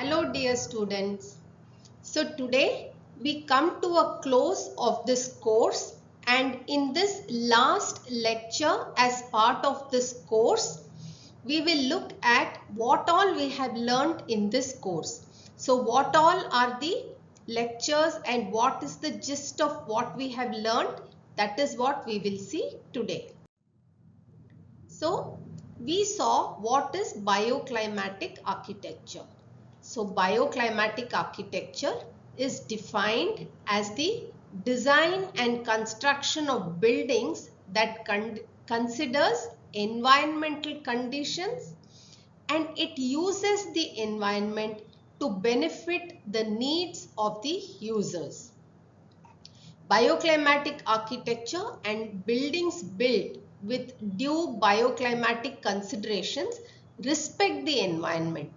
Hello dear students. So today we come to a close of this course, and in this last lecture as part of this course we will look at what all we have learnt in this course. So what all are the lectures and what is the gist of what we have learnt, that is what we will see today. So we saw what is bioclimatic architecture. So bioclimatic architecture is defined as the design and construction of buildings that considers environmental conditions, and it uses the environment to benefit the needs of the users. Bioclimatic architecture and buildings built with due bioclimatic considerations respect the environment.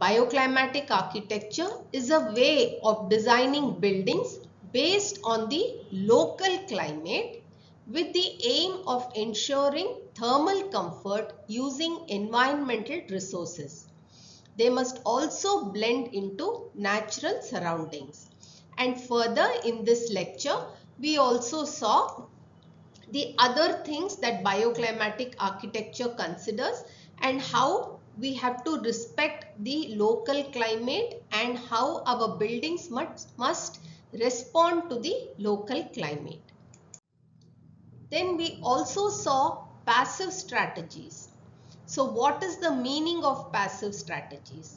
Bioclimatic architecture is a way of designing buildings based on the local climate with the aim of ensuring thermal comfort using environmental resources. They must also blend into natural surroundings. And further in this lecture, we also saw the other things that bioclimatic architecture considers and how we have to respect the local climate and how our buildings must respond to the local climate. Then we also saw passive strategies. So what is the meaning of passive strategies?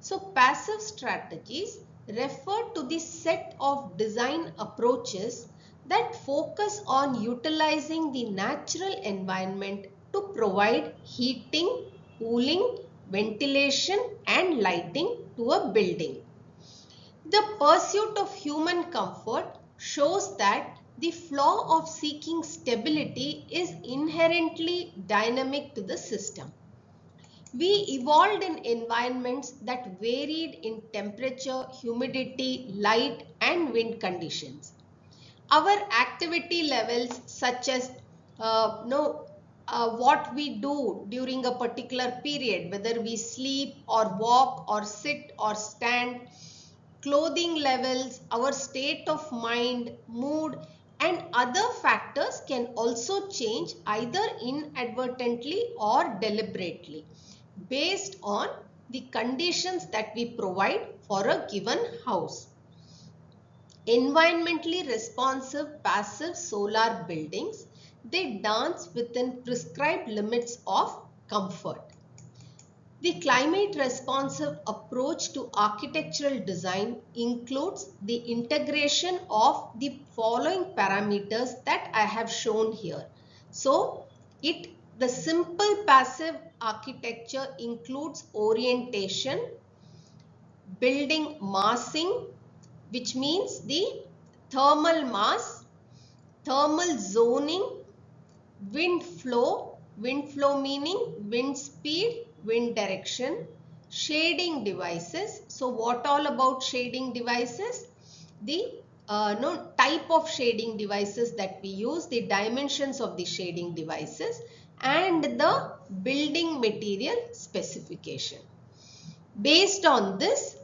So passive strategies refer to the set of design approaches that focus on utilizing the natural environment to provide heating, cooling, ventilation and lighting to a building. The pursuit of human comfort shows that the flaw of seeking stability is inherently dynamic to the system. We evolved in environments that varied in temperature, humidity, light and wind conditions. Our activity levels, such as what we do during a particular period, whether we sleep or walk or sit or stand, clothing levels, our state of mind, mood and other factors can also change either inadvertently or deliberately based on the conditions that we provide for a given house. Environmentally responsive passive solar buildings, they dance within prescribed limits of comfort. The climate responsive approach to architectural design includes the integration of the following parameters that I have shown here. So the simple passive architecture includes orientation, building massing, which means the thermal mass, thermal zoning, wind flow meaning wind speed, wind direction, shading devices. So what all about shading devices? The type of shading devices that we use, the dimensions of the shading devices and the building material specification. Based on this,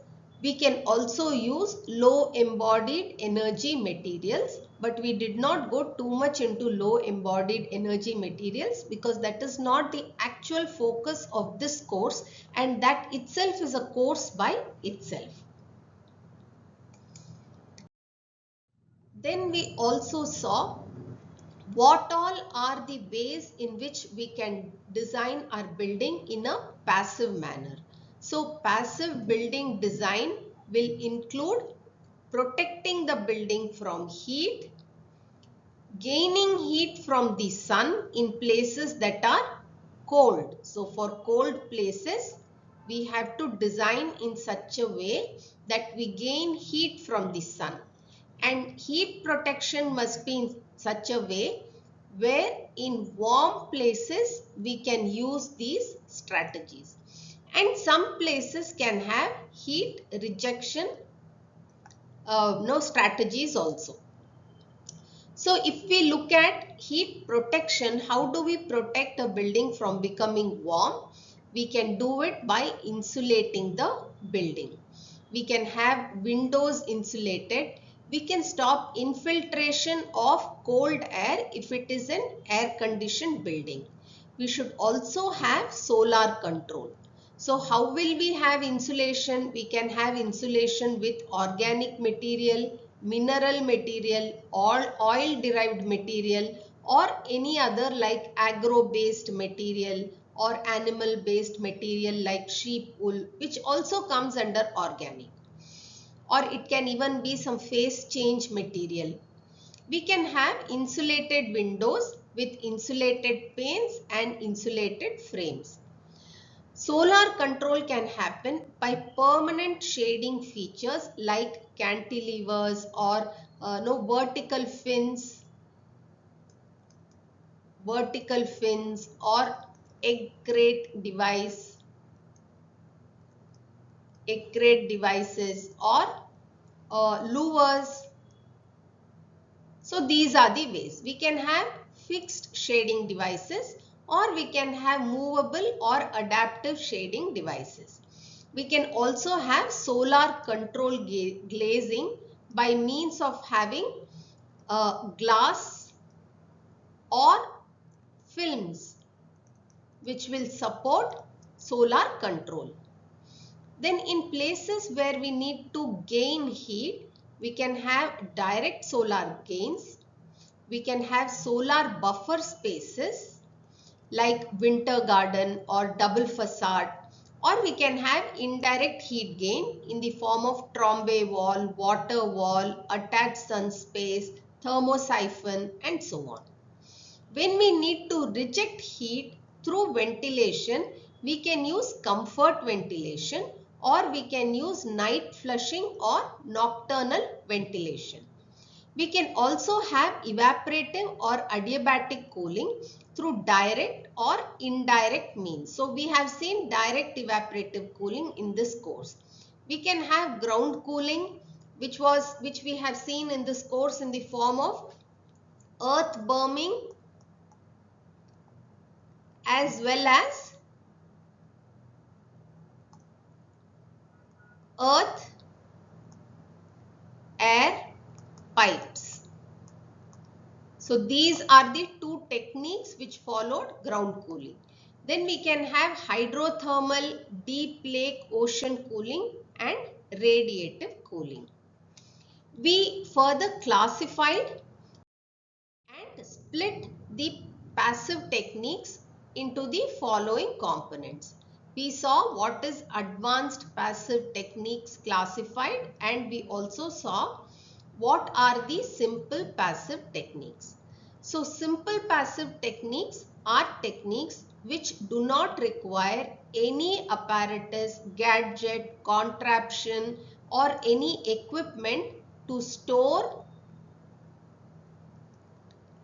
we can also use low embodied energy materials, but we did not go too much into low embodied energy materials because that is not the actual focus of this course, and that itself is a course by itself. Then we also saw what all are the ways in which we can design our building in a passive manner. So passive building design will include protecting the building from heat, gaining heat from the sun in places that are cold. So for cold places, we have to design in such a way that we gain heat from the sun. And heat protection must be in such a way where in warm places we can use these strategies. And some places can have heat rejection strategies also. So if we look at heat protection, how do we protect a building from becoming warm? We can do it by insulating the building. We can have windows insulated. We can stop infiltration of cold air if it is an air conditioned building. We should also have solar control. So how will we have insulation? We can have insulation with organic material, mineral material, or oil derived material, or any other like agro based material or animal based material like sheep wool, which also comes under organic. Or it can even be some phase change material. We can have insulated windows with insulated panes and insulated frames. Solar control can happen by permanent shading features like cantilevers or no vertical fins or egg crate device, egg crate devices or louvers. So these are the ways. We can have fixed shading devices or we can have movable or adaptive shading devices. We can also have solar control glazing by means of having glass or films which will support solar control. Then in places where we need to gain heat, we can have direct solar gains. We can have solar buffer spaces like winter garden or double facade, or we can have indirect heat gain in the form of trombe wall, water wall, attached sun space, thermosiphon and so on. When we need to reject heat through ventilation, we can use comfort ventilation or we can use night flushing or nocturnal ventilation. We can also have evaporative or adiabatic cooling through direct or indirect means. So we have seen direct evaporative cooling in this course. We can have ground cooling which we have seen in this course in the form of earth burning as well as earth air pipes. So these are the two techniques which followed ground cooling. Then we can have hydrothermal, deep lake ocean cooling and radiative cooling. We further classified and split the passive techniques into the following components. We saw what is advanced passive techniques classified and we also saw what are the simple passive techniques. So simple passive techniques are techniques which do not require any apparatus, gadget, contraption or any equipment to store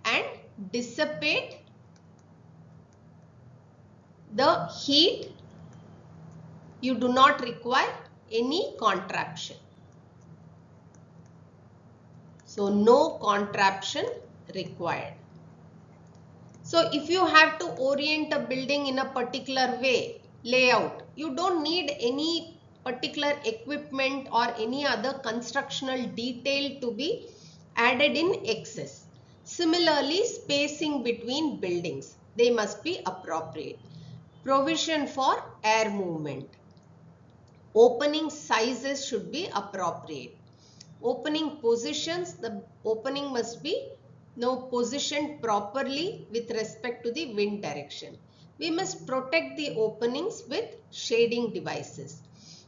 and dissipate the heat. You do not require any contraption. So no contraption required. So if you have to orient a building in a particular way, layout, you don't need any particular equipment or any other constructional detail to be added in excess. Similarly, spacing between buildings, they must be appropriate. Provision for air movement. Opening sizes should be appropriate. Opening positions, the opening must be positioned properly with respect to the wind direction. We must protect the openings with shading devices.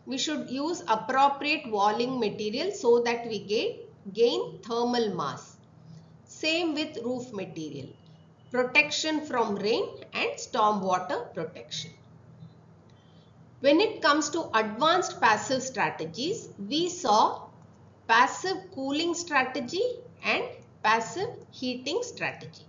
We should use appropriate walling material so that we gain thermal mass. Same with roof material. Protection from rain and storm water protection. When it comes to advanced passive strategies, we saw passive cooling strategy and passive heating strategy.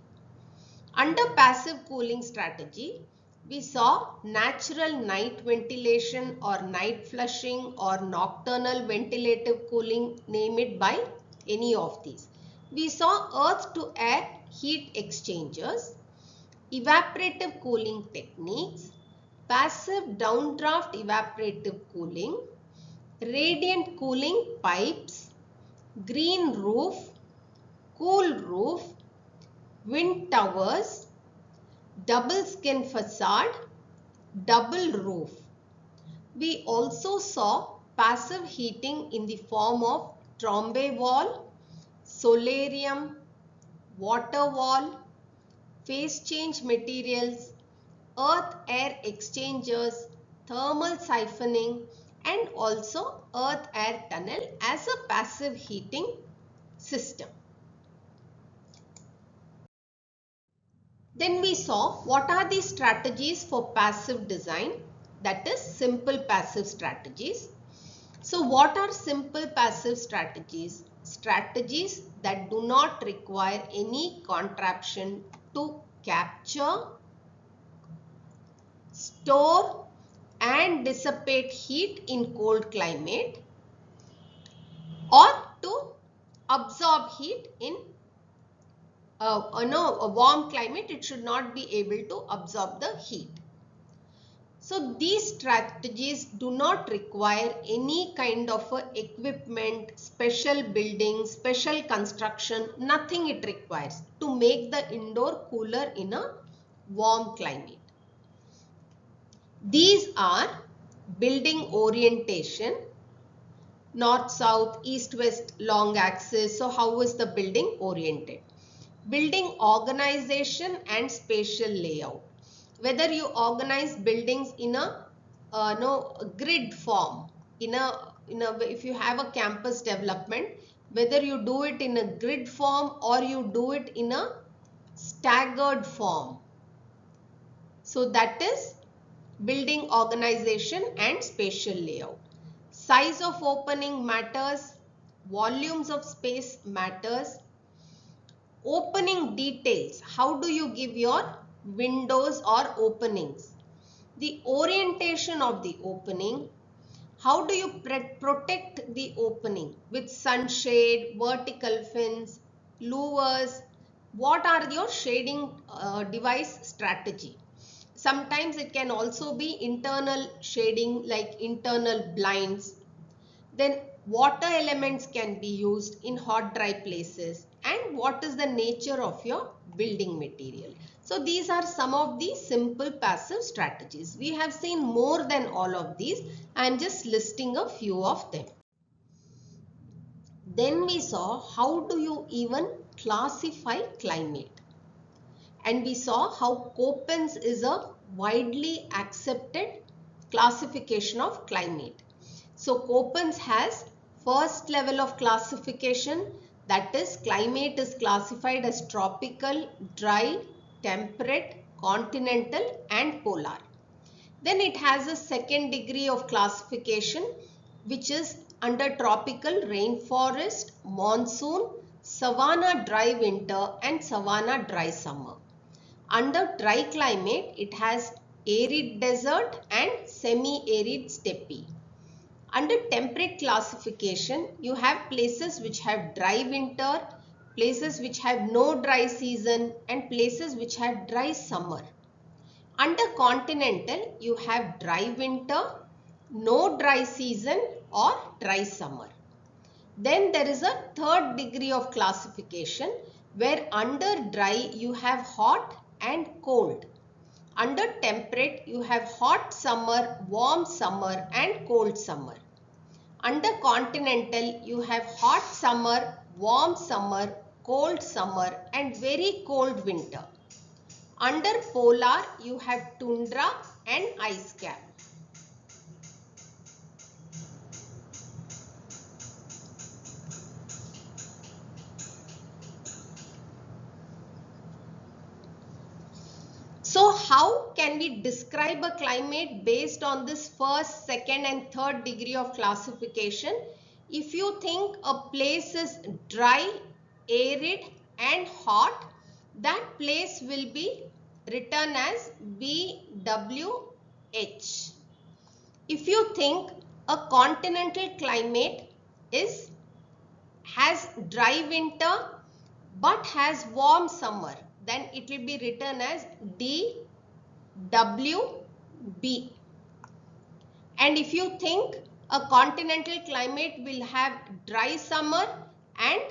Under passive cooling strategy, we saw natural night ventilation or night flushing or nocturnal ventilative cooling, name it by any of these. We saw earth to air heat exchangers, evaporative cooling techniques, passive downdraft evaporative cooling, radiant cooling pipes, green roof, cool roof, wind towers, double skin facade, double roof. We also saw passive heating in the form of trombe wall, solarium, water wall, phase change materials, earth-air exchangers, thermal siphoning, and also earth-air tunnel as a passive heating system. Then we saw what are the strategies for passive design, that is simple passive strategies. So what are simple passive strategies? Strategies that do not require any contraption to capture, store and dissipate heat in cold climate or to absorb heat in a warm climate. It should not be able to absorb the heat. So these strategies do not require any kind of equipment, special building, special construction, nothing it requires to make the indoor cooler in a warm climate. These are building orientation, north, south, east, west, long axis. So how is the building oriented? Building organization and spatial layout. Whether you organize buildings in a grid form, if you have a campus development, whether you do it in a grid form or you do it in a staggered form. So that is building organization and spatial layout. Size of opening matters, volumes of space matters. Opening details, how do you give your windows or openings? The orientation of the opening, how do you protect the opening with sunshade, vertical fins, louvers? What are your shading device strategy? Sometimes it can also be internal shading like internal blinds. Then water elements can be used in hot dry places, and what is the nature of your building material. So these are some of the simple passive strategies. We have seen more than all of these. I am just listing a few of them. Then we saw how do you even classify climate. And we saw how Köppen's is a widely accepted classification of climate. So Köppen's has first level of classification, that is climate is classified as tropical, dry, temperate, continental and polar. Then it has a second degree of classification which is under tropical rainforest, monsoon, savanna dry winter and savanna dry summer. Under dry climate, it has arid desert and semi-arid steppe. Under temperate classification, you have places which have dry winter, places which have no dry season and places which have dry summer. Under continental, you have dry winter, no dry season or dry summer. Then there is a third degree of classification where under dry you have hot and cold. Under temperate you have hot summer, warm summer and cold summer. Under continental you have hot summer, warm summer, cold summer and very cold winter. Under polar you have tundra and ice cap. So how can we describe a climate based on this first, second and third degree of classification? If you think a place is dry, arid and hot, that place will be written as BWH. If you think a continental climate has dry winter but has warm summer, then it will be written as DWH. B. And if you think a continental climate will have dry summer and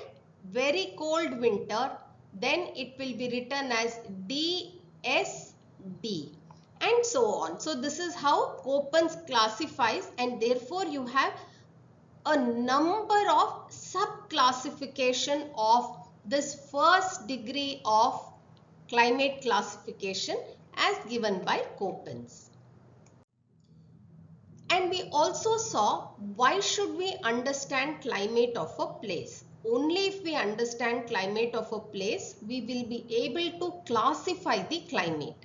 very cold winter, then it will be written as DSD and so on. So this is how Köppens classifies, and therefore you have a number of sub-classification of this first degree of climate classification as given by Köppens. And we also saw why should we understand climate of a place. Only if we understand climate of a place, we will be able to classify the climate.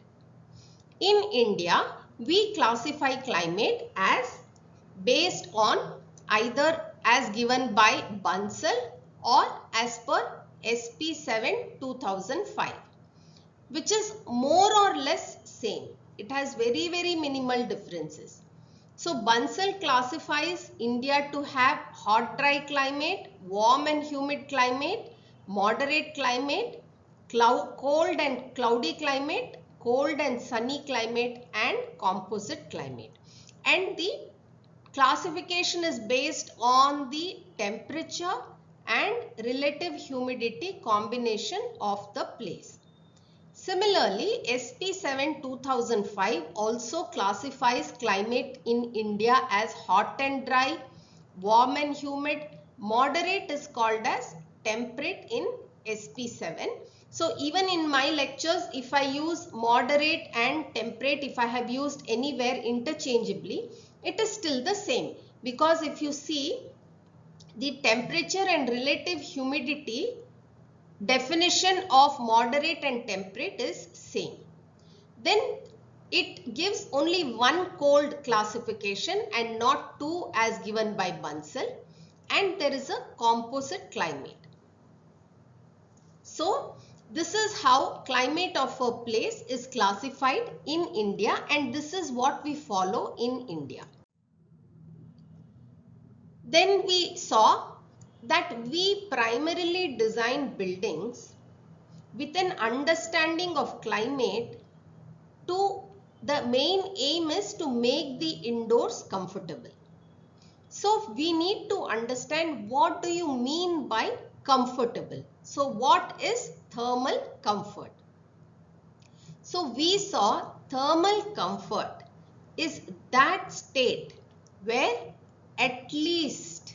In India, we classify climate as based on either as given by Bansal or as per SP 7 2005, which is more or less same. It has very minimal differences. So Bansal classifies India to have hot dry climate, warm and humid climate, moderate climate, cold and cloudy climate, cold and sunny climate, and composite climate. And the classification is based on the temperature and relative humidity combination of the place. Similarly, SP 7 2005 also classifies climate in India as hot and dry, warm and humid. Moderate is called as temperate in SP 7. So even in my lectures, if I use moderate and temperate, if I have used anywhere interchangeably, it is still the same, because if you see the temperature and relative humidity definition of moderate and temperate is same. Then it gives only one cold classification and not two as given by Bansal, and there is a composite climate. So this is how climate of a place is classified in India, and this is what we follow in India. Then we saw that we primarily design buildings with an understanding of climate. To the main aim is to make the indoors comfortable. So we need to understand what do you mean by comfortable. So what is thermal comfort? So we saw thermal comfort is that state where at least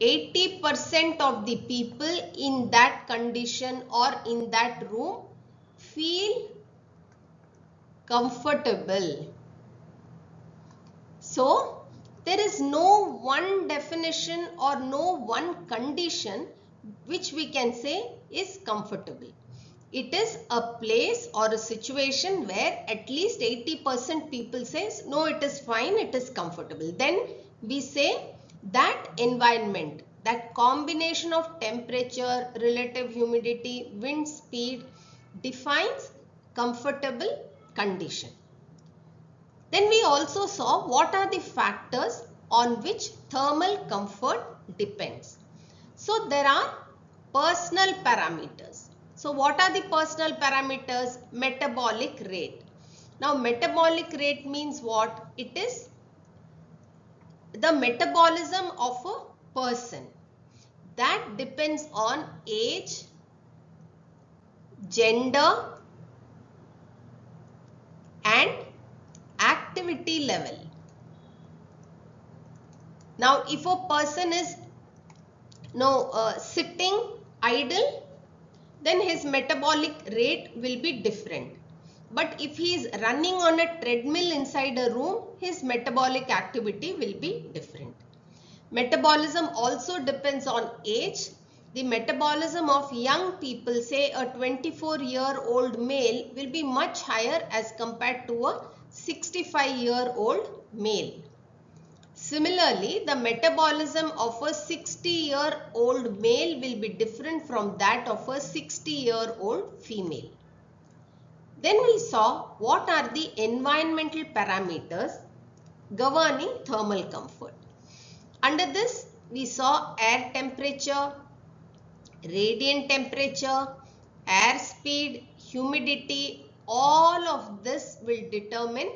80% of the people in that condition or in that room feel comfortable. So there is no one definition or no one condition which we can say is comfortable. It is a place or a situation where at least 80% people says no, it is fine, it is comfortable. Then we say that environment, that combination of temperature, relative humidity, wind speed defines comfortable condition. Then we also saw what are the factors on which thermal comfort depends. So there are personal parameters. So what are the personal parameters? Metabolic rate. Now metabolic rate means what? It is the metabolism of a person. That depends on age, gender, and activity level. Now if a person is sitting idle, then his metabolic rate will be different. But if he is running on a treadmill inside a room, his metabolic activity will be different. Metabolism also depends on age. The metabolism of young people, say a 24-year-old male, will be much higher as compared to a 65-year-old male. Similarly, the metabolism of a 60-year-old male will be different from that of a 60-year-old female. Then we saw what are the environmental parameters governing thermal comfort. Under this, we saw air temperature, radiant temperature, air speed, humidity, All of this will determine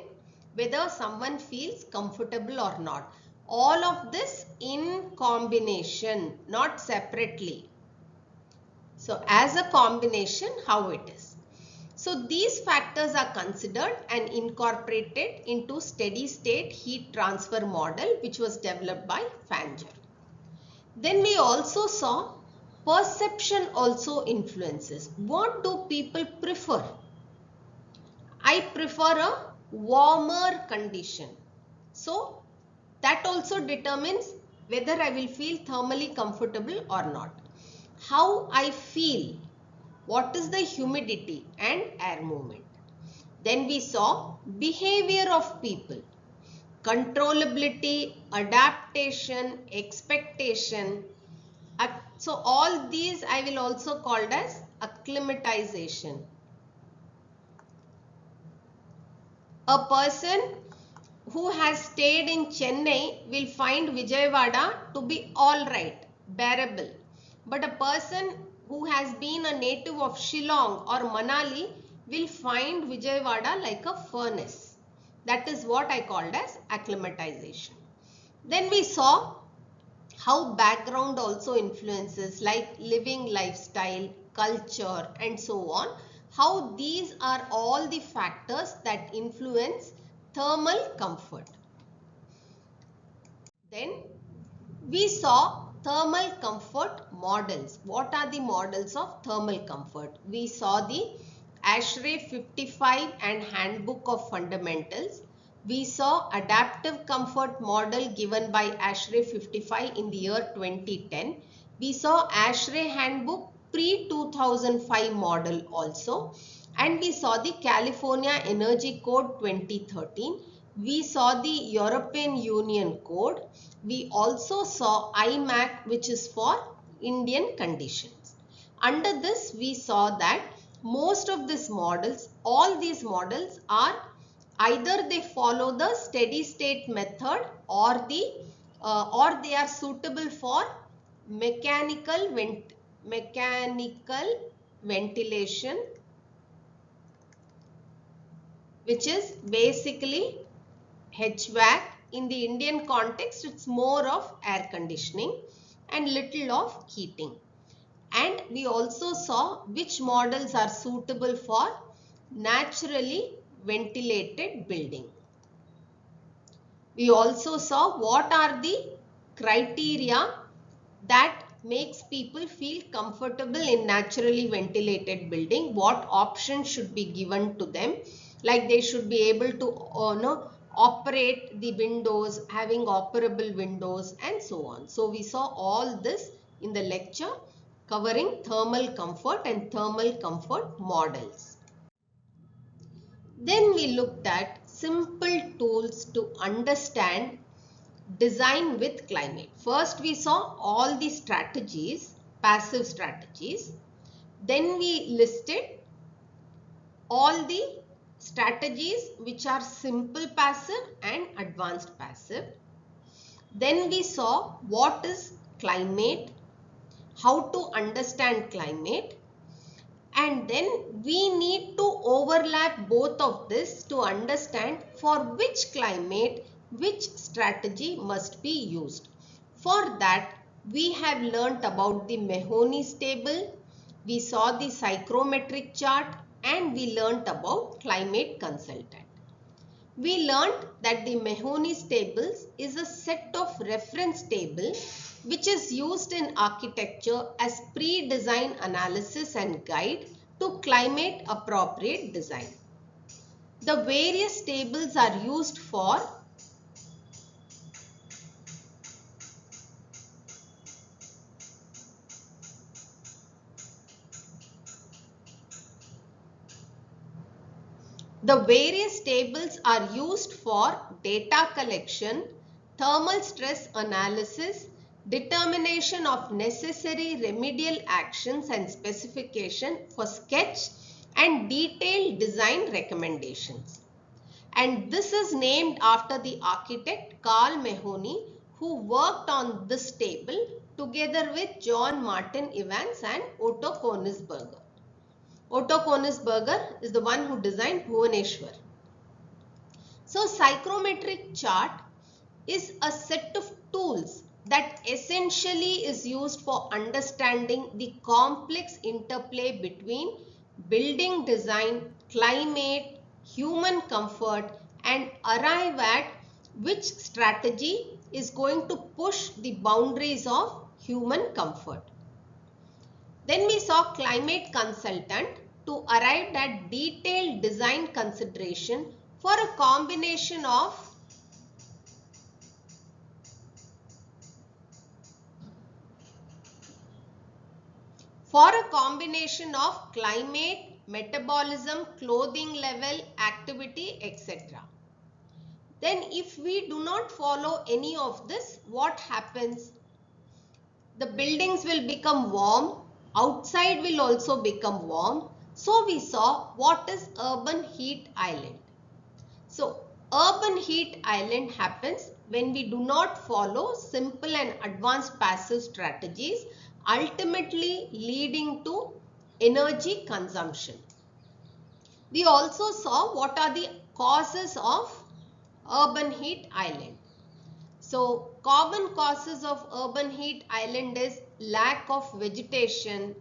whether someone feels comfortable or not. All of this in combination, not separately. So as a combination, how it is. So these factors are considered and incorporated into steady state heat transfer model which was developed by Fanger. Then we also saw perception also influences. What do people prefer? I prefer a warmer condition. So that also determines whether I will feel thermally comfortable or not. How I feel, what is the humidity and air movement. Then we saw behavior of people, controllability, adaptation, expectation. So all these I will also call as acclimatization. A person who has stayed in Chennai will find Vijayawada to be alright, bearable. But a person who has been a native of Shillong or Manali will find Vijayawada like a furnace. That is what I called as acclimatization. Then we saw how background also influences like living lifestyle, culture and so on. How these are all the factors that influence thermal comfort. Then we saw thermal comfort models. What are the models of thermal comfort? We saw the ASHRAE 55 and Handbook of Fundamentals. We saw adaptive comfort model given by ASHRAE 55 in the year 2010. We saw ASHRAE Handbook pre-2005 model also. And we saw the California Energy Code 2013. We saw the European Union Code. We also saw IMAC, which is for Indian conditions. Under this, we saw that most of these models, all these models are either they follow the steady state method or they are suitable for mechanical ventilation, which is basically HVAC. In the Indian context, it's more of air conditioning and little of heating. And we also saw which models are suitable for naturally ventilated building. We also saw what are the criteria that makes people feel comfortable in naturally ventilated building, what options should be given to them, like they should be able to operate the windows, having operable windows and so on. So we saw all this in the lecture covering thermal comfort and thermal comfort models. Then we looked at simple tools to understand design with climate. First we saw all the strategies, passive strategies. Then we listed all the strategies which are simple passive and advanced passive. Then we saw what is climate, how to understand climate, and then we need to overlap both of this to understand for which climate which strategy must be used. For that, we have learnt about the Mahoney's table, we saw the psychrometric chart, and we learnt about climate consultant. We learnt that the Mahoney's tables is a set of reference table which is used in architecture as pre-design analysis and guide to climate appropriate design. The various tables are used for data collection, thermal stress analysis, determination of necessary remedial actions and specification for sketch and detailed design recommendations. And this is named after the architect Carl Mahoney, who worked on this table together with John Martin Evans and Otto Koenigsberger. Otto Koenigsberger is the one who designed Bhubaneswar. So psychrometric chart is a set of tools that essentially is used for understanding the complex interplay between building design, climate, human comfort, and arrive at which strategy is going to push the boundaries of human comfort. Then we saw climate consultant to arrive at detailed design consideration for a combination of climate, metabolism, clothing level, activity, etc. Then if we do not follow any of this, what happens? The buildings will become warm, outside will also become warm. So we saw what is urban heat island. So urban heat island happens when we do not follow simple and advanced passive strategies, ultimately leading to energy consumption. We also saw what are the causes of urban heat island. So common causes of urban heat island is lack of vegetation,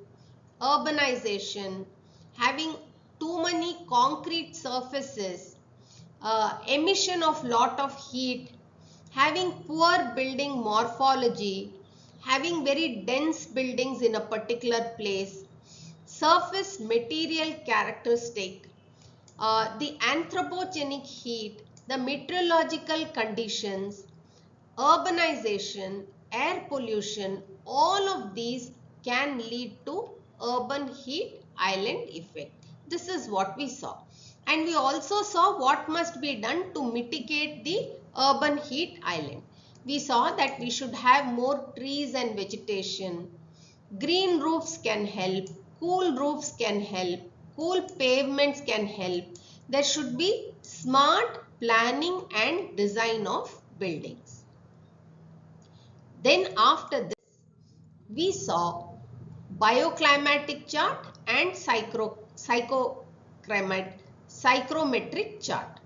urbanization, having too many concrete surfaces, emission of lot of heat, having poor building morphology, having very dense buildings in a particular place, surface material characteristic, the anthropogenic heat, the meteorological conditions, urbanization, air pollution, all of these can lead to urban heat island effect. This is what we saw. And we also saw what must be done to mitigate the urban heat island. We saw that we should have more trees and vegetation. Green roofs can help, cool roofs can help, cool pavements can help. There should be smart planning and design of buildings. Then after this, we saw bioclimatic chart and psychrometric chart.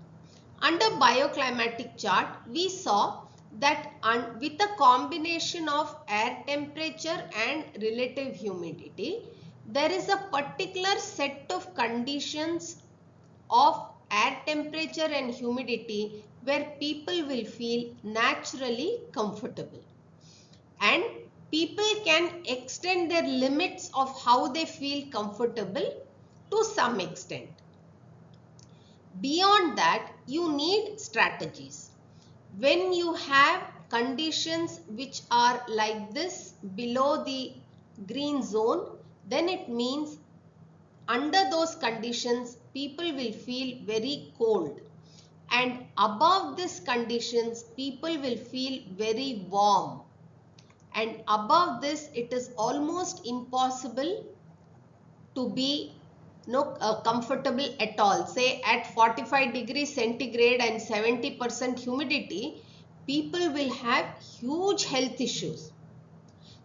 Under bioclimatic chart, we saw that with a combination of air temperature and relative humidity, there is a particular set of conditions of air temperature and humidity where people will feel naturally comfortable. And people can extend their limits of how they feel comfortable to some extent. Beyond that, you need strategies. When you have conditions which are like this below the green zone, then it means under those conditions people will feel very cold, and above these conditions people will feel very warm, and above this it is almost impossible to be comfortable at all. Say at 45 degrees centigrade and 70% humidity, people will have huge health issues.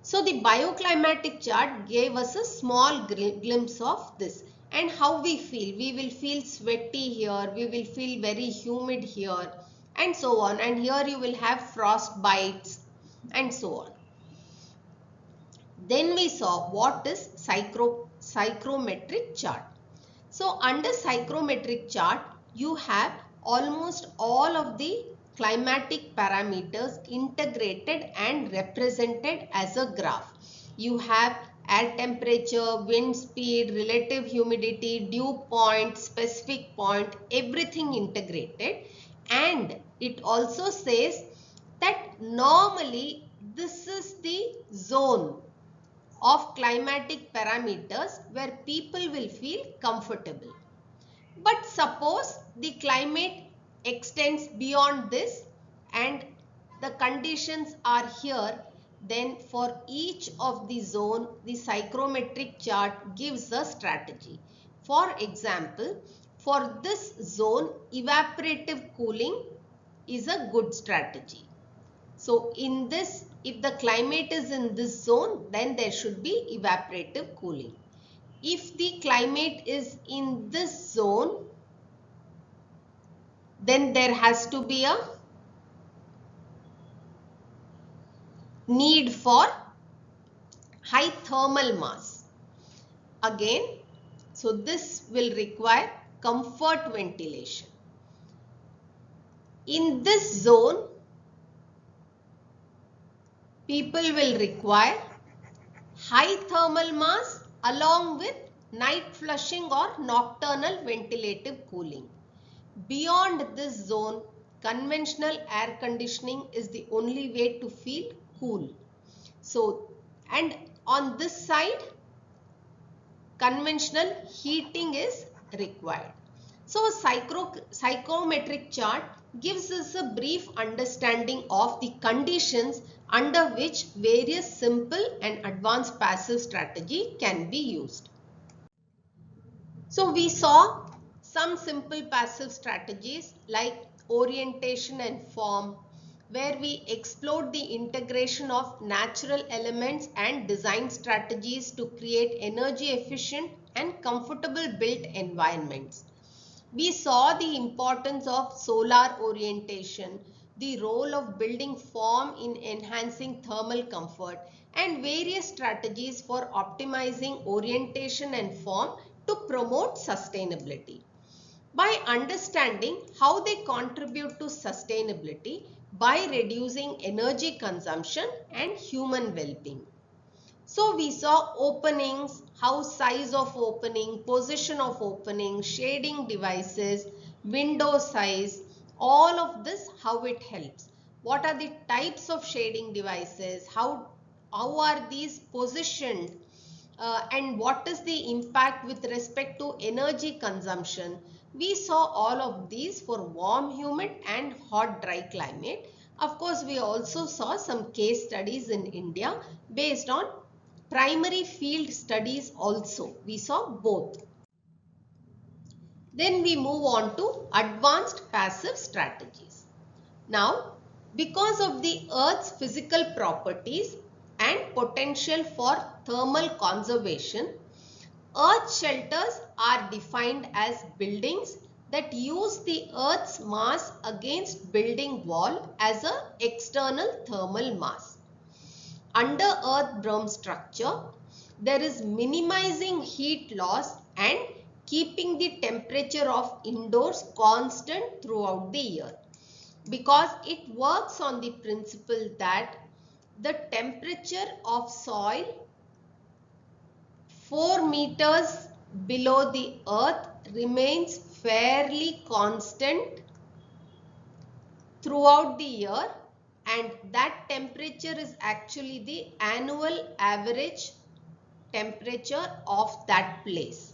So the bioclimatic chart gave us a small glimpse of this and how we feel. We will feel sweaty here, we will feel very humid here, and so on. And here you will have frost bites and so on. Then we saw what is psychrometric chart. So under psychrometric chart, you have almost all of the climatic parameters integrated and represented as a graph. You have air temperature, wind speed, relative humidity, dew point, specific point, everything integrated. And it also says that normally this is the zone of climatic parameters where people will feel comfortable. But suppose the climate extends beyond this and the conditions are here, then for each of the zone, the psychrometric chart gives a strategy. For example, for this zone, evaporative cooling is a good strategy. So in this, if the climate is in this zone, then there should be evaporative cooling. If the climate is in this zone, then there has to be a need for high thermal mass. Again, so this will require comfort ventilation. In this zone, people will require high thermal mass along with night flushing or nocturnal ventilative cooling. Beyond this zone, conventional air conditioning is the only way to feel cool. So, and on this side, conventional heating is required. So a psychometric chart gives us a brief understanding of the conditions under which various simple and advanced passive strategy can be used. So we saw some simple passive strategies like orientation and form, where we explored the integration of natural elements and design strategies to create energy efficient and comfortable built environments. We saw the importance of solar orientation, the role of building form in enhancing thermal comfort, and various strategies for optimizing orientation and form to promote sustainability. By understanding how they contribute to sustainability by reducing energy consumption and human well-being. So we saw openings, how size of opening, position of opening, shading devices, window size, all of this, how it helps. What are the types of shading devices? How are these positioned? And what is the impact with respect to energy consumption? We saw all of these for warm, humid and hot, dry climate. Of course, we also saw some case studies in India based on primary field studies also. We saw both. Then we move on to advanced passive strategies. Now, because of the Earth's physical properties and potential for thermal conservation, Earth shelters are defined as buildings that use the Earth's mass against building wall as an external thermal mass. Under earth berm structure, there is minimizing heat loss and keeping the temperature of indoors constant throughout the year, because it works on the principle that the temperature of soil 4 meters below the earth remains fairly constant throughout the year, and that temperature is actually the annual average temperature of that place.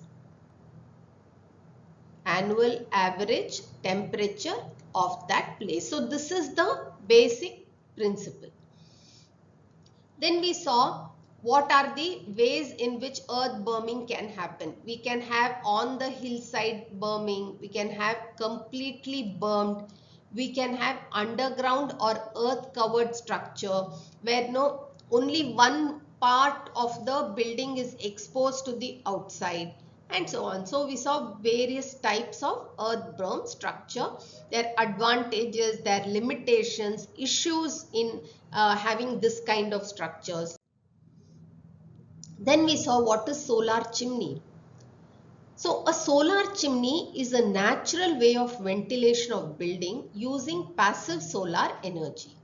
Annual average temperature of that place. So this is the basic principle. Then we saw what are the ways in which earth berming can happen. We can have on the hillside berming, we can have completely bermed, we can have underground or earth covered structure where only one part of the building is exposed to the outside, and so on. So we saw various types of earth berm structure, their advantages, their limitations, issues in having this kind of structures. Then we saw what is solar chimney. So a solar chimney is a natural way of ventilation of building using passive solar energy.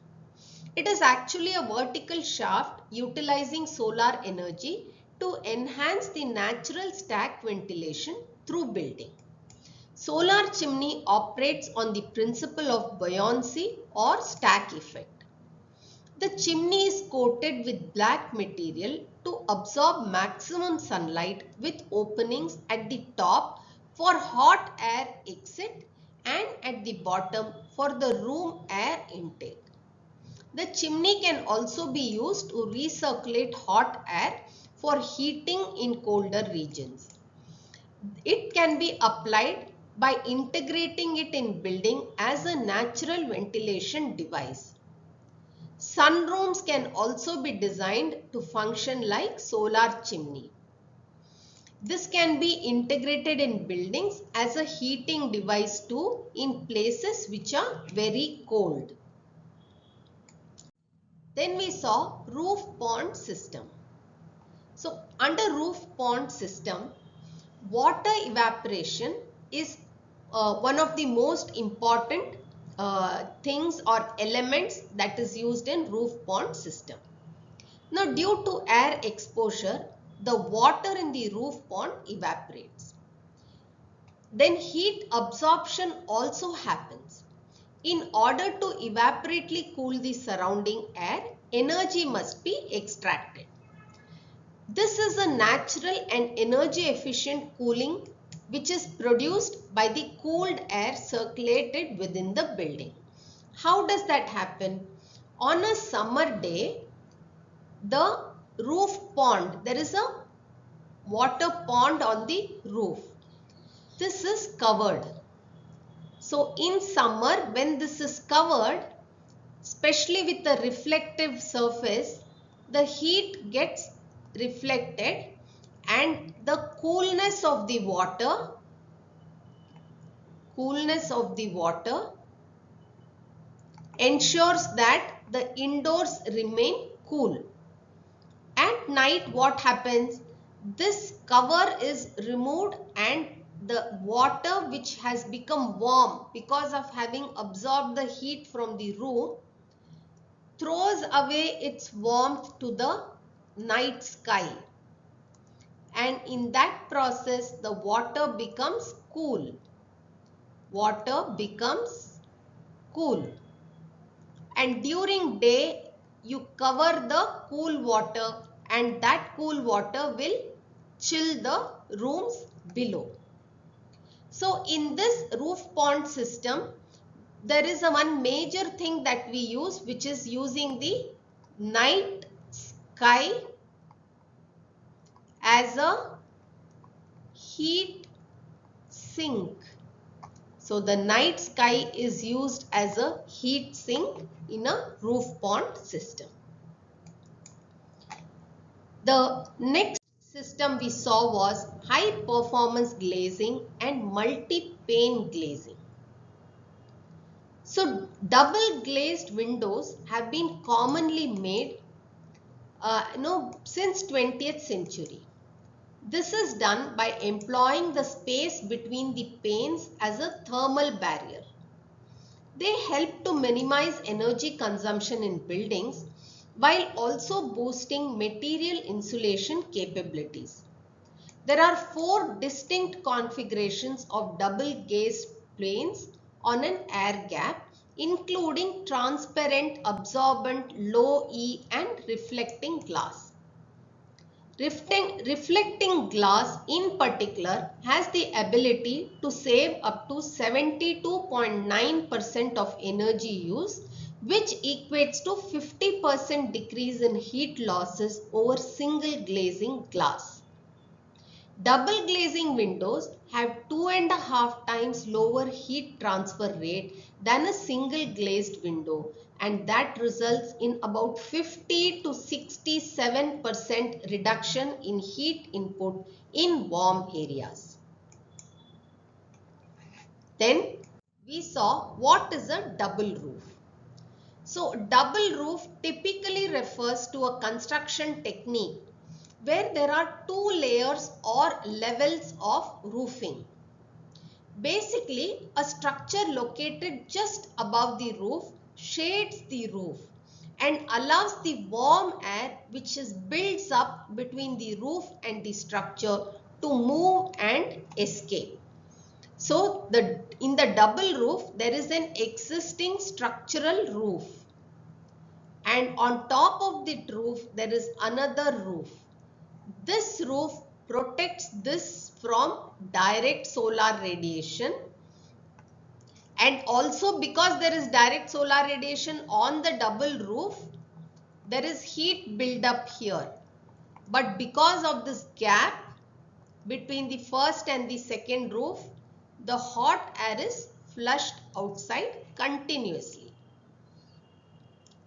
It is actually a vertical shaft utilizing solar energy to enhance the natural stack ventilation through building. Solar chimney operates on the principle of buoyancy or stack effect. The chimney is coated with black material to absorb maximum sunlight with openings at the top for hot air exit and at the bottom for the room air intake. The chimney can also be used to recirculate hot air for heating in colder regions. It can be applied by integrating it in building as a natural ventilation device. Sunrooms can also be designed to function like solar chimney. This can be integrated in buildings as a heating device too in places which are very cold. Then we saw roof pond system. So under roof pond system, water evaporation is one of the most important things or elements that is used in roof pond system. Now due to air exposure, the water in the roof pond evaporates. Then heat absorption also happens. In order to evaporately cool the surrounding air, energy must be extracted. This is a natural and energy efficient cooling which is produced by the cooled air circulated within the building. How does that happen? On a summer day, the roof pond, there is a water pond on the roof. This is covered. So in summer, when this is covered, especially with the reflective surface, the heat gets reflected and the coolness of the water ensures that the indoors remain cool. At night, what happens? This cover is removed and the water which has become warm because of having absorbed the heat from the room throws away its warmth to the night sky, and in that process the water becomes cool. And during day you cover the cool water and that cool water will chill the rooms below. So in this roof pond system, there is one major thing that we use, which is using the night sky as a heat sink. So the night sky is used as a heat sink in a roof pond system. The next system we saw was high performance glazing and multi-pane glazing. So double glazed windows have been commonly made since 20th century. This is done by employing the space between the panes as a thermal barrier. They help to minimize energy consumption in buildings while also boosting material insulation capabilities. There are 4 distinct configurations of double glazed panes on an air gap, including transparent, absorbent, low E and reflecting glass. Reflecting glass in particular has the ability to save up to 72.9% of energy use, which equates to 50% decrease in heat losses over single glazing glass. Double glazing windows have 2.5 times lower heat transfer rate than a single glazed window, and that results in about 50 to 67% reduction in heat input in warm areas. Then we saw what is a double roof. So double roof typically refers to a construction technique where there are 2 layers or levels of roofing. Basically, a structure located just above the roof shades the roof and allows the warm air which is builds up between the roof and the structure to move and escape. So in the double roof, there is an existing structural roof, and on top of the roof there is another roof. This roof protects this from direct solar radiation, and also because there is direct solar radiation on the double roof, there is heat build-up here. But because of this gap between the first and the second roof, the hot air is flushed outside continuously.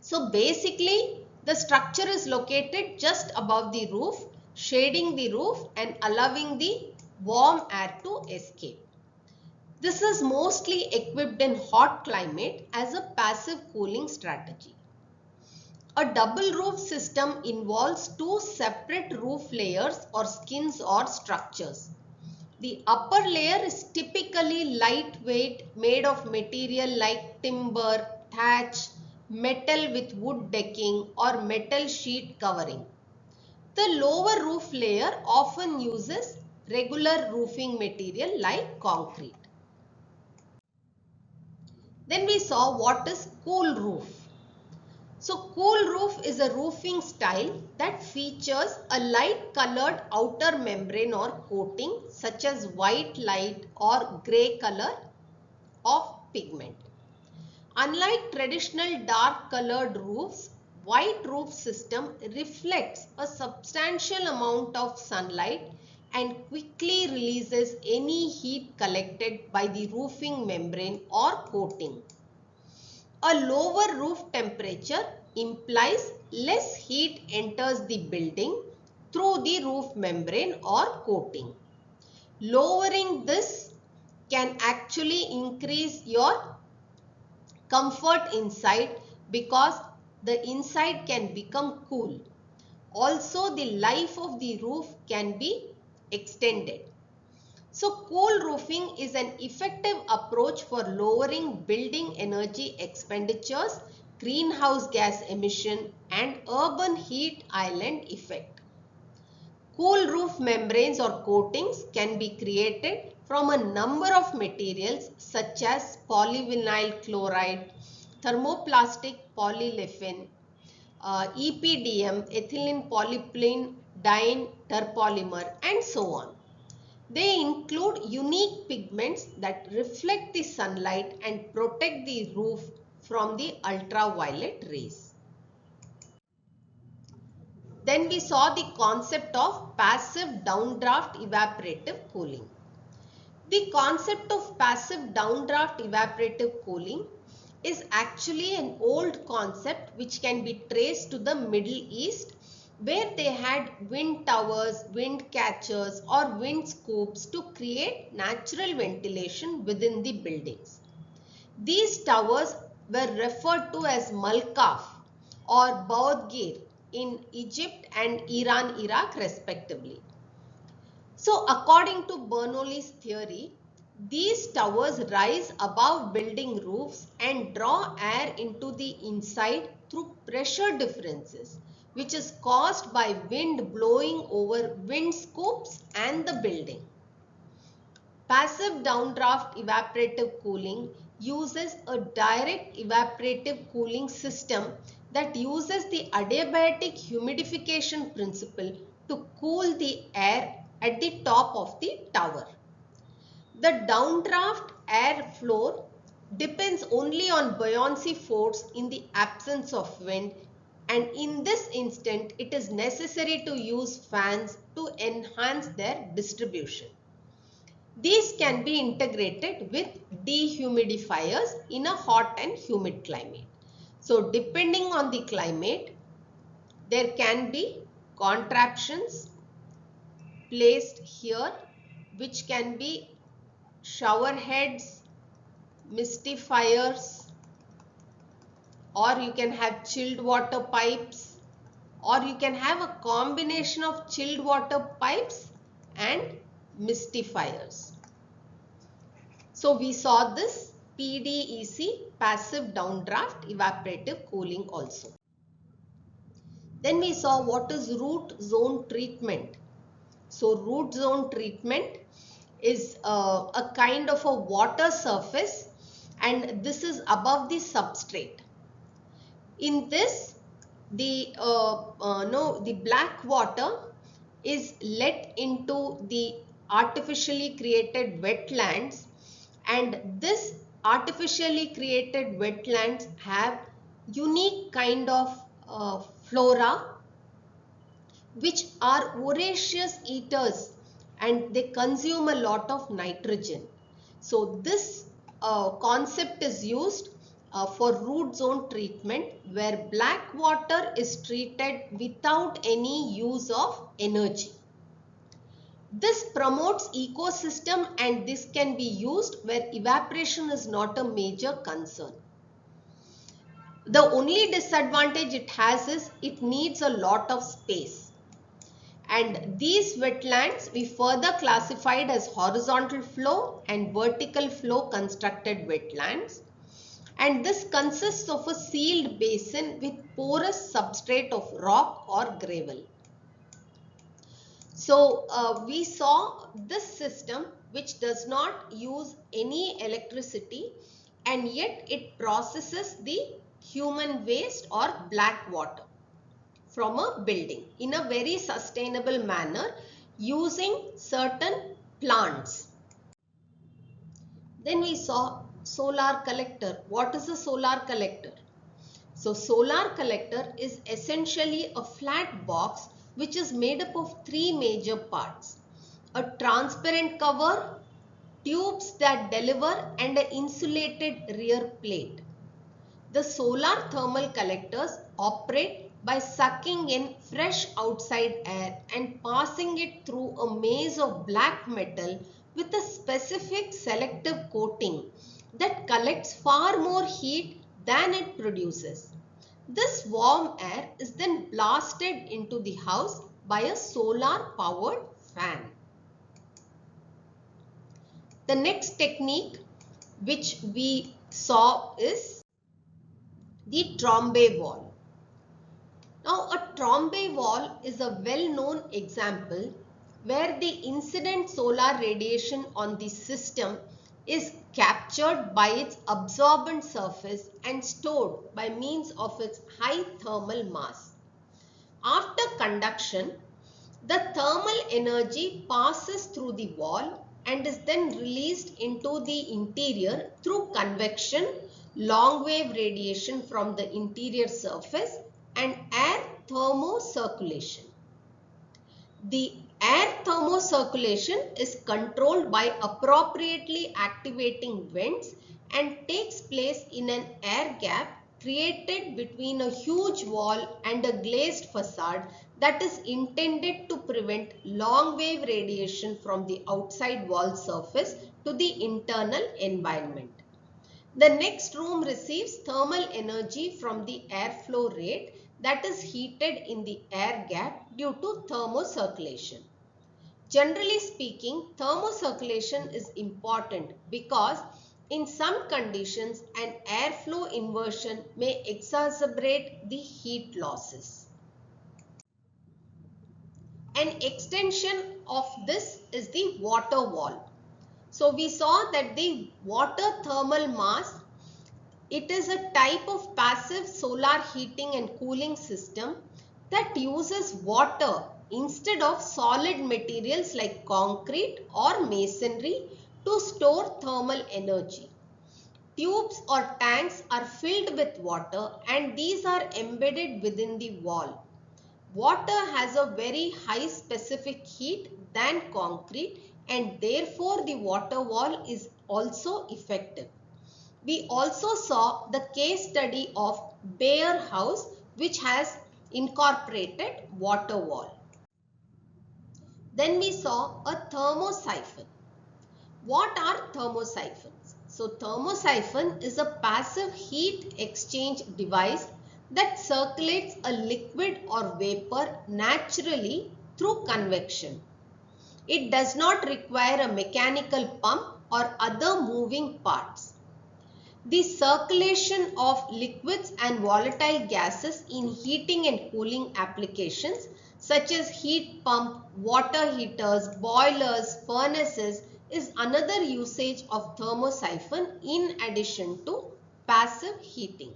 So basically, the structure is located just above the roof shading the roof and allowing the warm air to escape. This is mostly equipped in hot climate as a passive cooling strategy. A double roof system involves two separate roof layers or skins or structures. The upper layer is typically lightweight, made of material like timber, thatch, metal with wood decking or metal sheet covering. The lower roof layer often uses regular roofing material like concrete. Then we saw what is cool roof. So cool roof is a roofing style that features a light colored outer membrane or coating such as white light or grey color of pigment. Unlike traditional dark colored roofs, white roof system reflects a substantial amount of sunlight and quickly releases any heat collected by the roofing membrane or coating. A lower roof temperature implies less heat enters the building through the roof membrane or coating. Lowering this can actually increase your comfort inside because the inside can become cool. Also, the life of the roof can be extended. So cool roofing is an effective approach for lowering building energy expenditures, greenhouse gas emission and urban heat island effect. Cool roof membranes or coatings can be created from a number of materials such as polyvinyl chloride, thermoplastic polyolefin, EPDM, ethylene polypropylene diene terpolymer and so on. They include unique pigments that reflect the sunlight and protect the roof from the ultraviolet rays. Then we saw the concept of passive downdraft evaporative cooling. The concept of passive downdraft evaporative cooling is actually an old concept which can be traced to the Middle East, where they had wind towers, wind catchers or wind scoops to create natural ventilation within the buildings. These towers were referred to as Malkaf or Baudgir in Egypt and Iran, Iraq respectively. So according to Bernoulli's theory, these towers rise above building roofs and draw air into the inside through pressure differences, which is caused by wind blowing over wind scoops and the building. Passive downdraft evaporative cooling uses a direct evaporative cooling system that uses the adiabatic humidification principle to cool the air at the top of the tower. The downdraft air flow depends only on buoyancy force in the absence of wind, and in this instant it is necessary to use fans to enhance their distribution. These can be integrated with dehumidifiers in a hot and humid climate. So depending on the climate, there can be contraptions placed here which can be shower heads, mistifiers, or you can have chilled water pipes, or you can have a combination of chilled water pipes and mistifiers. So we saw this PDEC, passive downdraft evaporative cooling also. Then we saw what is root zone treatment. So root zone treatment is a kind of a water surface, and this is above the substrate. In this, the black water is let into the artificially created wetlands, and this artificially created wetlands have unique kind of flora which are voracious eaters and they consume a lot of nitrogen. So this concept is used for root zone treatment where black water is treated without any use of energy. This promotes ecosystem and this can be used where evaporation is not a major concern. The only disadvantage it has is it needs a lot of space. And these wetlands we further classified as horizontal flow and vertical flow constructed wetlands. And this consists of a sealed basin with porous substrate of rock or gravel. So we saw this system which does not use any electricity and yet it processes the human waste or black water from a building in a very sustainable manner using certain plants. Then we saw solar collector. What is a solar collector? So solar collector is essentially a flat box which is made up of three major parts: a transparent cover, tubes that deliver, and an insulated rear plate. The solar thermal collectors operate by sucking in fresh outside air and passing it through a maze of black metal with a specific selective coating that collects far more heat than it produces. This warm air is then blasted into the house by a solar powered fan. The next technique which we saw is the trombe wall. Now a trombe wall is a well-known example where the incident solar radiation on the system is captured by its absorbent surface and stored by means of its high thermal mass. After conduction, the thermal energy passes through the wall and is then released into the interior through convection, long wave radiation from the interior surface, and air thermocirculation. The air thermocirculation is controlled by appropriately activating vents and takes place in an air gap created between a huge wall and a glazed facade that is intended to prevent long wave radiation from the outside wall surface to the internal environment. The next room receives thermal energy from the airflow rate that is heated in the air gap due to thermocirculation. Generally speaking, thermocirculation is important because in some conditions an airflow inversion may exacerbate the heat losses. An extension of this is the water wall. So we saw that the water thermal mass, it is a type of passive solar heating and cooling system that uses water instead of solid materials like concrete or masonry to store thermal energy. Tubes or tanks are filled with water and these are embedded within the wall. Water has a very high specific heat than concrete and therefore the water wall is also effective. We also saw the case study of Bayer House which has incorporated water wall. Then we saw a thermosiphon. What are thermosiphons? So thermosiphon is a passive heat exchange device that circulates a liquid or vapor naturally through convection. It does not require a mechanical pump or other moving parts. The circulation of liquids and volatile gases in heating and cooling applications such as heat pump, water heaters, boilers, furnaces is another usage of thermosiphon in addition to passive heating.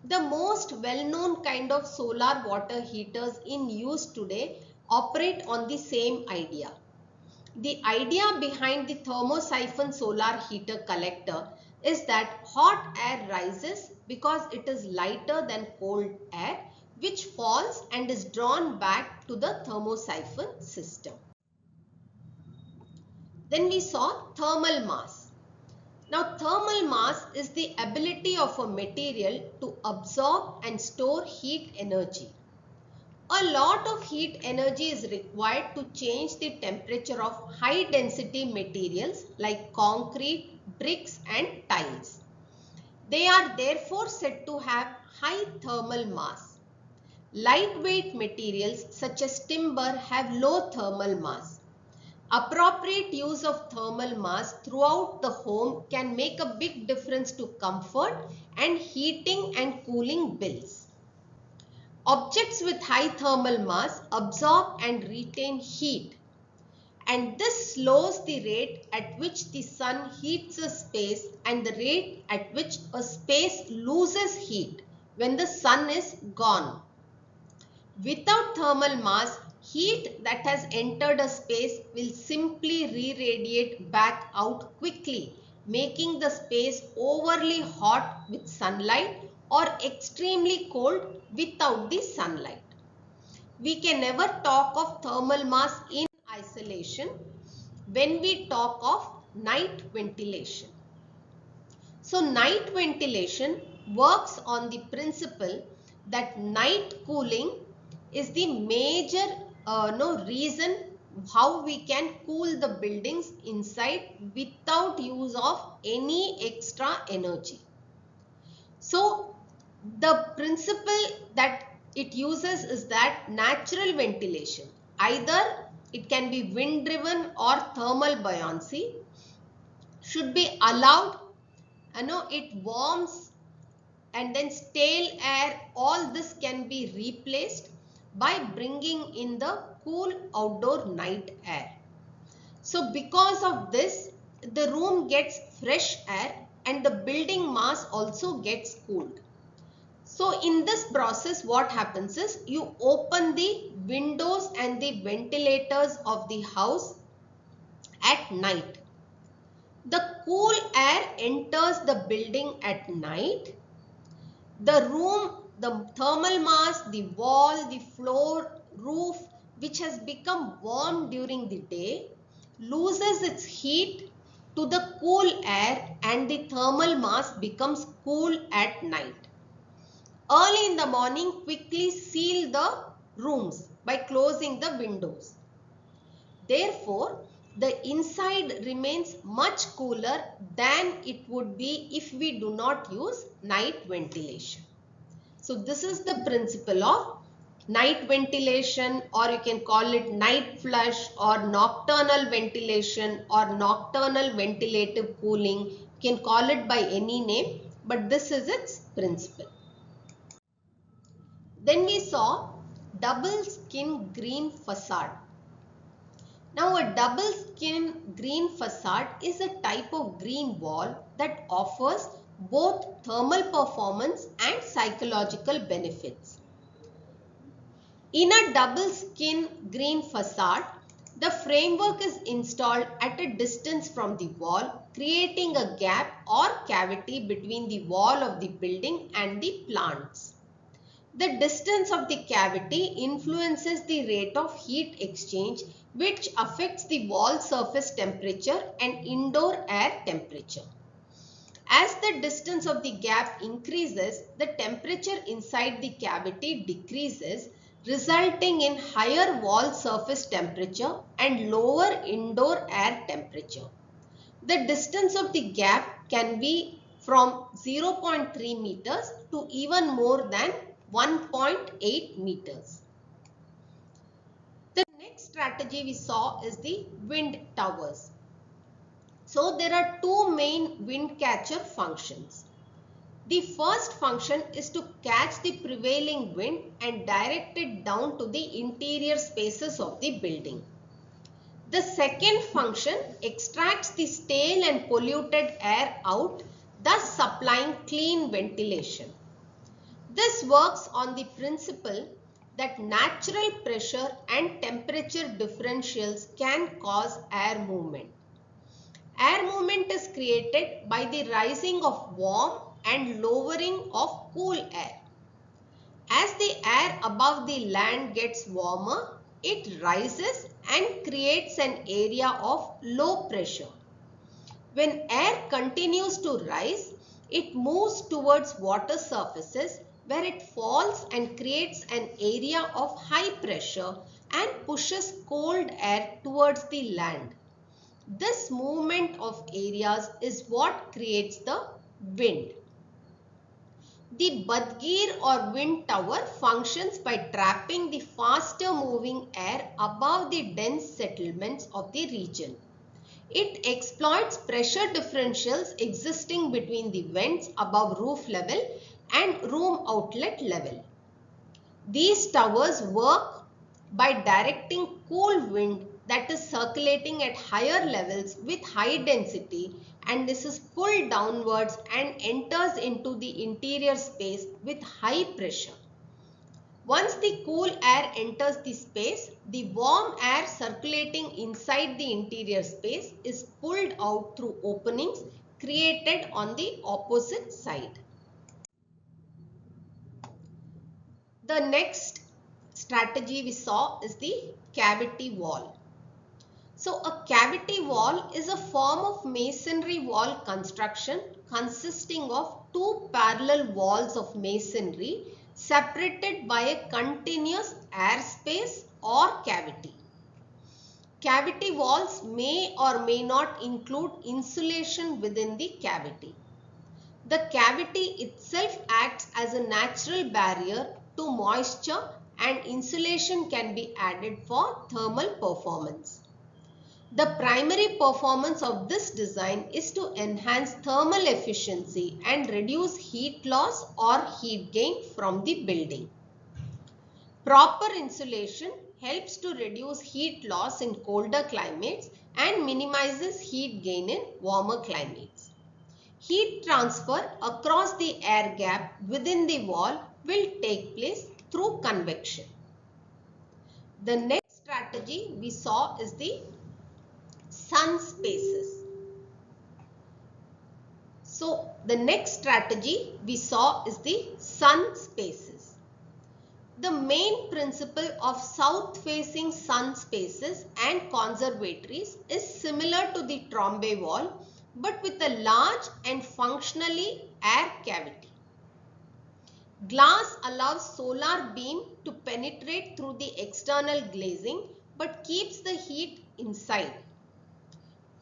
The most well-known kind of solar water heaters in use today operate on the same idea. The idea behind the thermosiphon solar heater collector is that hot air rises because it is lighter than cold air, which falls and is drawn back to the thermosiphon system. Then we saw thermal mass. Now, thermal mass is the ability of a material to absorb and store heat energy. A lot of heat energy is required to change the temperature of high density materials like concrete, bricks and tiles. They are therefore said to have high thermal mass. Lightweight materials such as timber have low thermal mass. Appropriate use of thermal mass throughout the home can make a big difference to comfort and heating and cooling bills. Objects with high thermal mass absorb and retain heat, and this slows the rate at which the sun heats a space and the rate at which a space loses heat when the sun is gone. Without thermal mass, heat that has entered a space will simply re-radiate back out quickly, making the space overly hot with sunlight or extremely cold without the sunlight. We can never talk of thermal mass in isolation when we talk of night ventilation. So night ventilation works on the principle that night cooling is the major reason how we can cool the buildings inside without use of any extra energy. So the principle that it uses is that natural ventilation, either it can be wind driven or thermal buoyancy, should be allowed. It warms and then stale air, all this can be replaced by bringing in the cool outdoor night air. So because of this, the room gets fresh air and the building mass also gets cooled. So in this process, what happens is you open the windows and the ventilators of the house at night. The cool air enters the building at night. The room, the thermal mass, the wall, the floor, roof, which has become warm during the day, loses its heat to the cool air and the thermal mass becomes cool at night. Early in the morning, quickly seal the rooms by closing the windows. Therefore, the inside remains much cooler than it would be if we do not use night ventilation. So this is the principle of night ventilation, or you can call it night flush or nocturnal ventilation or nocturnal ventilative cooling. You can call it by any name, but this is its principle. Then we saw double skin green facade. Now a double skin green facade is a type of green wall that offers both thermal performance and psychological benefits. In a double skin green facade, the framework is installed at a distance from the wall, creating a gap or cavity between the wall of the building and the plants. The distance of the cavity influences the rate of heat exchange, which affects the wall surface temperature and indoor air temperature. As the distance of the gap increases, the temperature inside the cavity decreases, resulting in higher wall surface temperature and lower indoor air temperature. The distance of the gap can be from 0.3 meters to even more than 1.8 meters. The next strategy we saw is the wind towers. So there are two main wind catcher functions. The first function is to catch the prevailing wind and direct it down to the interior spaces of the building. The second function extracts the stale and polluted air out, thus supplying clean ventilation. This works on the principle that natural pressure and temperature differentials can cause air movement. Air movement is created by the rising of warm and lowering of cool air. As the air above the land gets warmer, it rises and creates an area of low pressure. When air continues to rise, it moves towards water surfaces where it falls and creates an area of high pressure and pushes cold air towards the land. This movement of areas is what creates the wind. The Badgir or wind tower functions by trapping the faster moving air above the dense settlements of the region. It exploits pressure differentials existing between the vents above roof level and room outlet level. These towers work by directing cool wind that is circulating at higher levels with high density, and this is pulled downwards and enters into the interior space with high pressure. Once the cool air enters the space, the warm air circulating inside the interior space is pulled out through openings created on the opposite side. The next strategy we saw is the cavity wall. So a cavity wall is a form of masonry wall construction consisting of two parallel walls of masonry separated by a continuous air space or cavity. Cavity walls may or may not include insulation within the cavity. The cavity itself acts as a natural barrier to moisture, and insulation can be added for thermal performance. The primary performance of this design is to enhance thermal efficiency and reduce heat loss or heat gain from the building. Proper insulation helps to reduce heat loss in colder climates and minimizes heat gain in warmer climates. Heat transfer across the air gap within the wall will take place through convection. The next strategy we saw is the sun spaces. So the next strategy we saw is the sun spaces. The main principle of south-facing sun spaces and conservatories is similar to the Trombe wall, but with a large and functionally air cavity. Glass allows solar beam to penetrate through the external glazing but keeps the heat inside.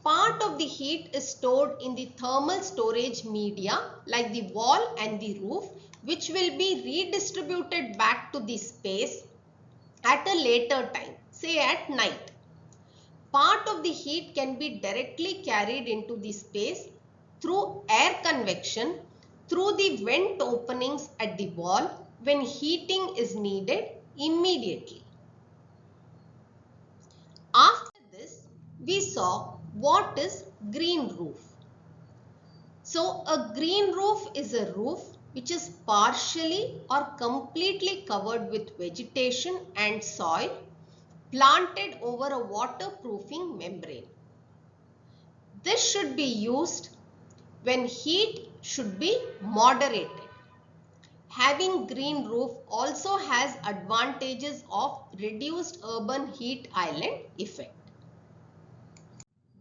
Part of the heat is stored in the thermal storage media like the wall and the roof, which will be redistributed back to the space at a later time, say at night. Part of the heat can be directly carried into the space through air convection through the vent openings at the wall when heating is needed immediately. After this, we saw what is green roof. So a green roof is a roof which is partially or completely covered with vegetation and soil planted over a waterproofing membrane. This should be used when heat should be moderated. Having green roof also has advantages of reduced urban heat island effect.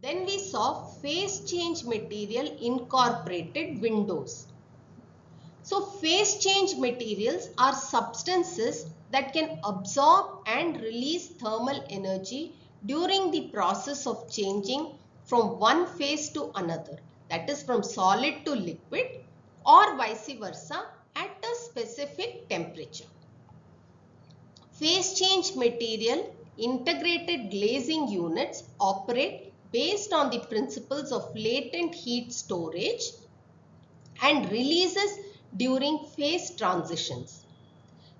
Then we saw phase change material incorporated windows. So phase change materials are substances that can absorb and release thermal energy during the process of changing from one phase to another, that is from solid to liquid or vice versa at a specific temperature. Phase change material integrated glazing units operate based on the principles of latent heat storage and releases during phase transitions.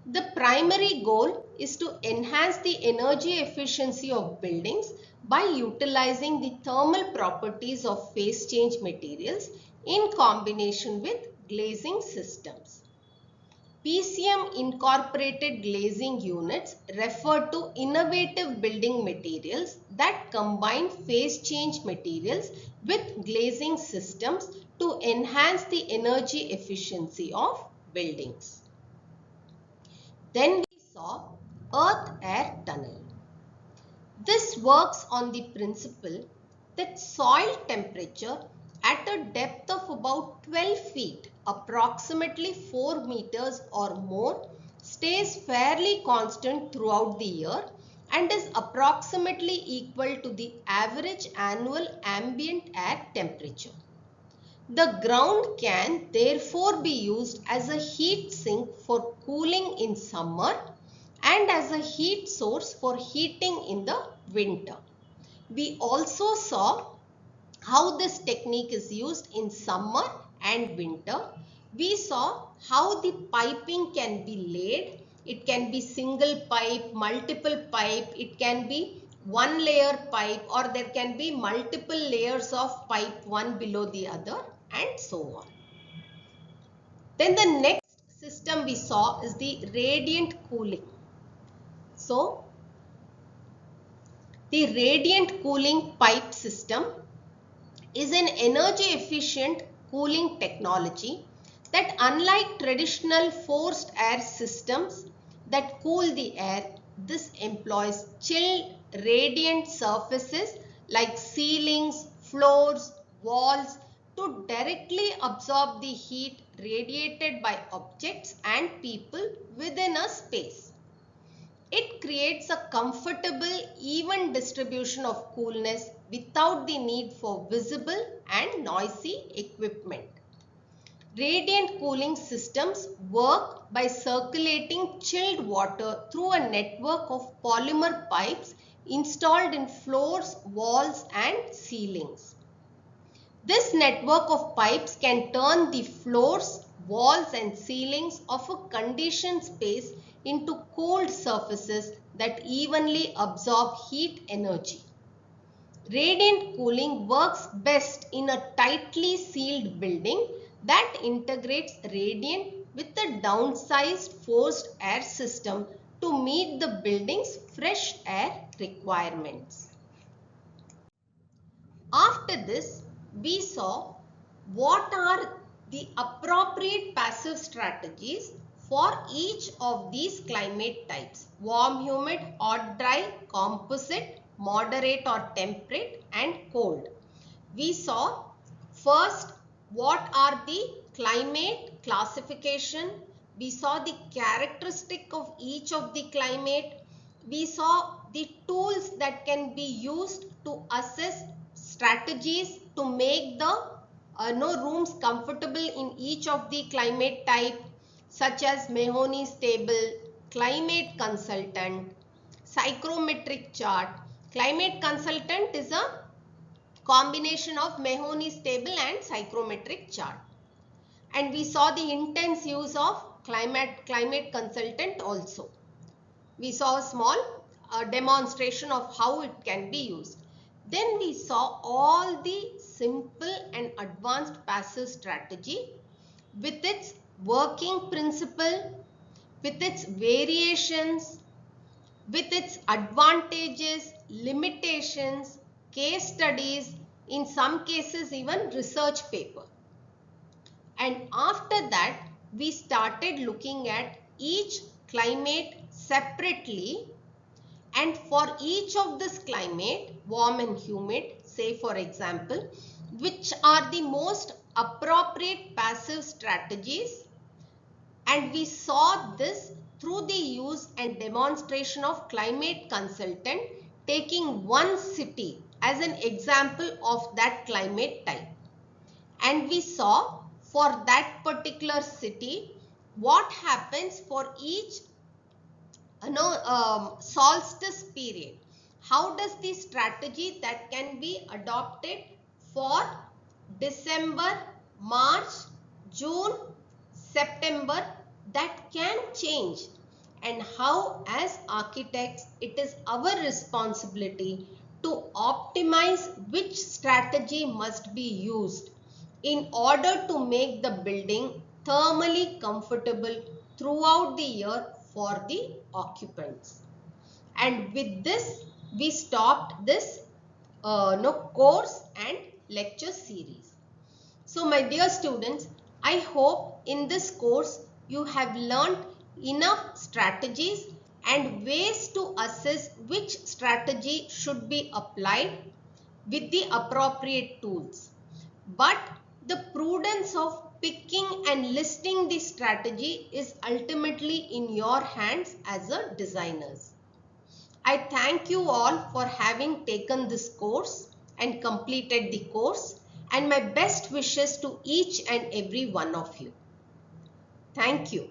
The primary goal is to enhance the energy efficiency of buildings by utilizing the thermal properties of phase change materials in combination with glazing systems. PCM incorporated glazing units refer to innovative building materials that combine phase change materials with glazing systems to enhance the energy efficiency of buildings. Then we saw earth-air tunnel. This works on the principle that soil temperature at a depth of about 12 feet, approximately 4 meters or more, stays fairly constant throughout the year and is approximately equal to the average annual ambient air temperature. The ground can therefore be used as a heat sink for cooling in summer and as a heat source for heating in the winter. We also saw how this technique is used in summer and winter. We saw how the piping can be laid. It can be single pipe, multiple pipe, it can be one layer pipe, or there can be multiple layers of pipe one below the other, and so on. Then the next system we saw is the radiant cooling. So the radiant cooling pipe system is an energy efficient cooling technology that, unlike traditional forced air systems that cool the air, this employs chilled radiant surfaces like ceilings, floors, walls to directly absorb the heat radiated by objects and people within a space. It creates a comfortable, even distribution of coolness without the need for visible and noisy equipment. Radiant cooling systems work by circulating chilled water through a network of polymer pipes installed in floors, walls, and ceilings. This network of pipes can turn the floors, walls, and ceilings of a conditioned space into cooled surfaces that evenly absorb heat energy. Radiant cooling works best in a tightly sealed building that integrates radiant with a downsized forced air system to meet the building's fresh air requirements. After this, we saw what are the appropriate passive strategies for each of these climate types: warm, humid, hot, dry, composite, moderate or temperate, and cold. We saw first what are the climate classification. We saw the characteristic of each of the climate. We saw the tools that can be used to assess strategies to make the rooms comfortable in each of the climate type, such as Mahoney's table, climate consultant, psychrometric chart. Climate consultant is a combination of Mahoney's table and psychrometric chart. And we saw the intense use of climate consultant also. We saw a small demonstration of how it can be used. Then we saw all the simple and advanced passive strategy with its working principle, with its variations, with its advantages, limitations, case studies, in some cases even research paper. And after that, we started looking at each climate separately, and for each of this climate, warm and humid, say for example, which are the most appropriate passive strategies, and we saw this through the use and demonstration of climate consultant, taking one city as an example of that climate type. And we saw for that particular city what happens for each solstice period. How does the strategy that can be adopted for December, March, June, September, that can change, and how as architects it is our responsibility to optimize which strategy must be used in order to make the building thermally comfortable throughout the year for the occupants. And with this, we stopped this course and lecture series. So my dear students, I hope in this course you have learnt enough strategies and ways to assess which strategy should be applied with the appropriate tools. but the prudence of picking and listing the strategy is ultimately in your hands as a designers. I thank you all for having taken this course and completed the course, and my best wishes to each and every one of you. Thank you.